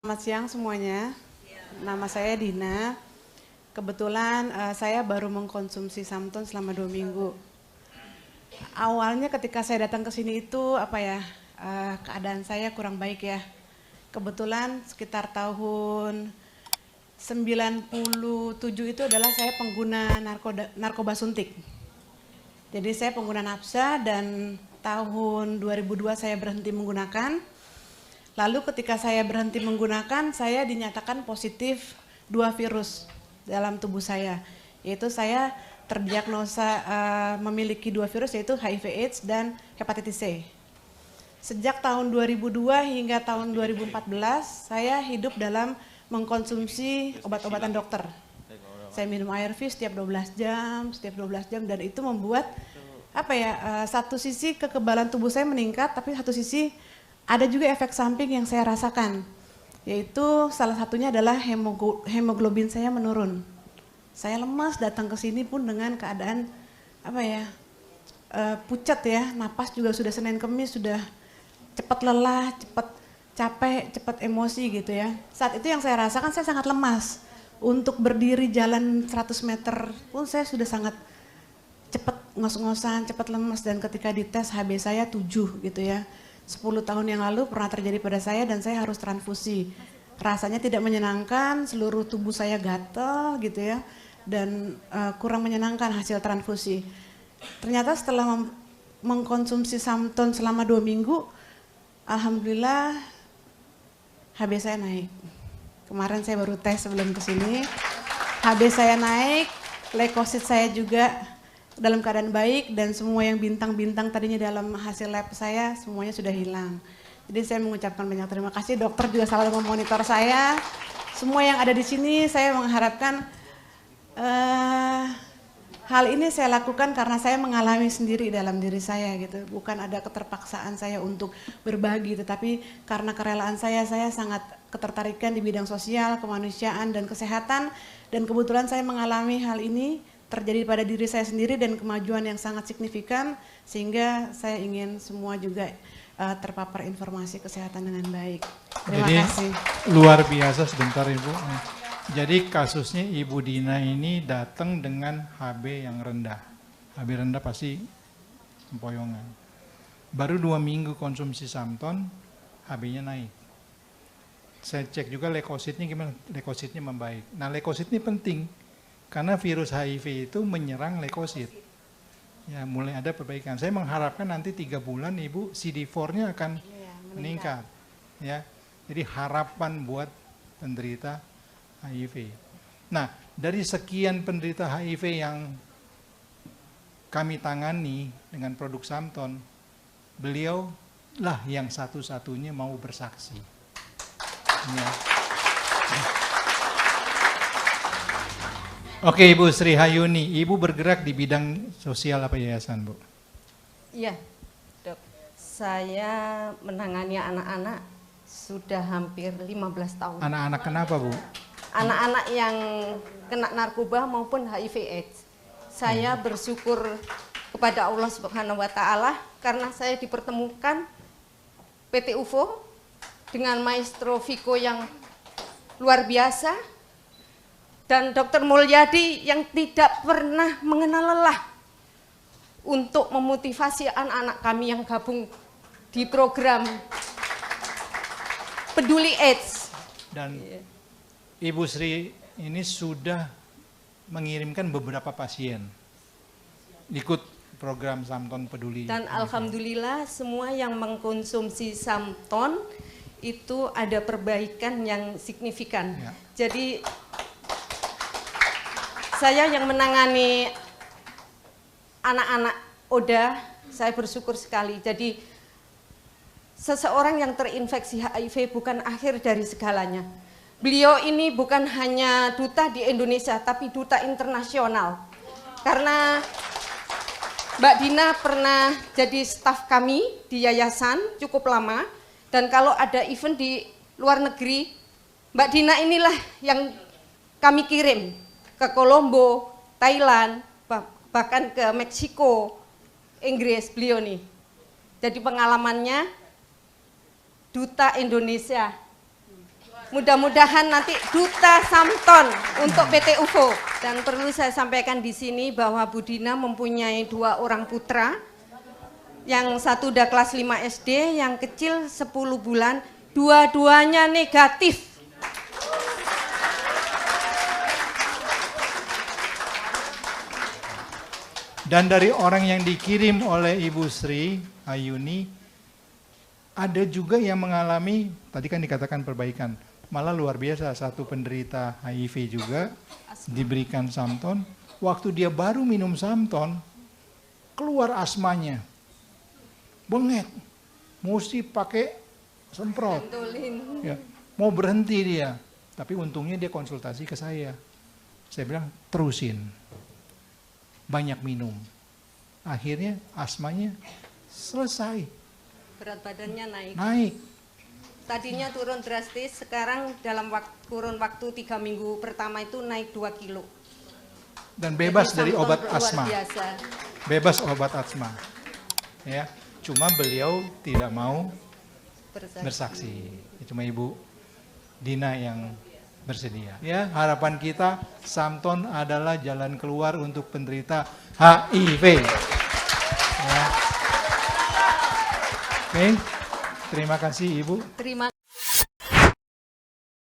Selamat siang semuanya, nama saya Dina. Kebetulan saya baru mengkonsumsi Samton selama 2 minggu. Awalnya ketika saya datang ke sini itu keadaan saya kurang baik ya. Kebetulan sekitar tahun 97 itu adalah saya pengguna narkoba suntik. Jadi saya pengguna nafsa dan tahun 2002 saya berhenti menggunakan. Lalu ketika saya berhenti menggunakan, saya dinyatakan positif 2 virus dalam tubuh saya. Yaitu saya terdiagnosa memiliki 2 virus yaitu HIV/AIDS dan hepatitis C. Sejak tahun 2002 hingga tahun 2014, saya hidup dalam mengkonsumsi obat-obatan dokter. Saya minum ARV setiap 12 jam, dan itu membuat satu sisi kekebalan tubuh saya meningkat, tapi satu sisi ada juga efek samping yang saya rasakan, yaitu salah satunya adalah hemoglobin saya menurun. Saya lemas datang ke sini pun dengan keadaan pucat ya, napas juga sudah Senin Kemis sudah cepat lelah, cepat capek, cepat emosi gitu ya. Saat itu yang saya rasakan saya sangat lemas. Untuk berdiri jalan 100 meter pun saya sudah sangat cepat ngos-ngosan, cepat lemas, dan ketika dites HB saya 7 gitu ya. 10 tahun yang lalu pernah terjadi pada saya dan saya harus transfusi. Rasanya tidak menyenangkan, seluruh tubuh saya gatal gitu ya, dan kurang menyenangkan hasil transfusi. Ternyata setelah mengkonsumsi Samton selama 2 minggu, alhamdulillah HB saya naik. Kemarin saya baru tes sebelum kesini, HB saya naik, leukosit saya juga dalam keadaan baik, dan semua yang bintang-bintang tadinya dalam hasil lab saya semuanya sudah hilang. Jadi saya mengucapkan banyak terima kasih, dokter juga selalu memonitor saya. Semua yang ada di sini saya mengharapkan hal ini saya lakukan karena saya mengalami sendiri dalam diri saya gitu. Bukan ada keterpaksaan saya untuk berbagi, tetapi karena kerelaan saya sangat ketertarikan di bidang sosial, kemanusiaan, dan kesehatan, dan kebetulan saya mengalami hal ini terjadi pada diri saya sendiri dan kemajuan yang sangat signifikan, sehingga saya ingin semua juga terpapar informasi kesehatan dengan baik. Terima kasih. Luar biasa. Sebentar Ibu. Jadi kasusnya Ibu Dina ini datang dengan HB yang rendah. HB rendah pasti empoyongan. Baru 2 minggu konsumsi Samton, HB-nya naik. Saya cek juga leukositnya gimana, leukositnya membaik. Nah, leukosit ini penting karena virus HIV itu menyerang leukosit. Ya, mulai ada perbaikan. Saya mengharapkan nanti 3 bulan Ibu CD4-nya akan meningkat. Ya. Jadi harapan buat penderita HIV. Nah, dari sekian penderita HIV yang kami tangani dengan produk Samton, beliau lah yang satu-satunya mau bersaksi. Ya. Oke, Ibu Sri Hayuni, Ibu bergerak di bidang sosial apa yayasan, Bu? Iya, Dok. Saya menangani anak-anak sudah hampir 15 tahun. Anak-anak kenapa, Bu? Anak-anak yang kena narkoba maupun HIV/AIDS. Saya bersyukur kepada Allah Subhanahu wa taala karena saya dipertemukan PT UFO dengan Maestro Viko yang luar biasa, dan Dr. Mulyadi yang tidak pernah mengenal lelah untuk memotivasi anak-anak kami yang gabung di program Peduli AIDS. Dan Ibu Sri ini sudah mengirimkan beberapa pasien ikut program Samton Peduli. Dan alhamdulillah semua yang mengkonsumsi Samton itu ada perbaikan yang signifikan. Ya. Jadi saya yang menangani anak-anak ODA, saya bersyukur sekali. Jadi seseorang yang terinfeksi HIV bukan akhir dari segalanya. Beliau ini bukan hanya duta di Indonesia, tapi duta internasional. Karena Mbak Dina pernah jadi staf kami di yayasan cukup lama, dan kalau ada event di luar negeri, Mbak Dina inilah yang kami kirim ke Kolombo, Thailand, bahkan ke Meksiko, Inggris, beliau nih. Jadi pengalamannya duta Indonesia Mudah-mudahan nanti Duta Samton untuk PT UFO. Dan perlu saya sampaikan di sini bahwa Bu Dina mempunyai 2 orang putra. Yang satu udah kelas 5 SD, yang kecil 10 bulan, dua-duanya negatif. Dan dari orang yang dikirim oleh Ibu Sri Ayuni, ada juga yang mengalami, tadi kan dikatakan perbaikan, malah luar biasa, satu penderita HIV juga diberikan Samton, waktu dia baru minum Samton, keluar asmanya, bengek, mesti pakai semprot, ya, mau berhenti dia, tapi untungnya dia konsultasi ke saya bilang terusin, banyak minum, akhirnya asmanya selesai. Berat badannya Naik. Tadinya turun drastis, sekarang dalam kurun waktu 3 minggu pertama itu naik 2 kilo. Dan bebas Jadi dari Samton obat luar asma. biasa. Bebas obat asma. Ya, cuma beliau tidak mau bersaksi. Cuma Ibu Dina yang bersedia. Ya, harapan kita Samton adalah jalan keluar untuk penderita HIV. Ya. Oke, terima kasih Ibu. Terima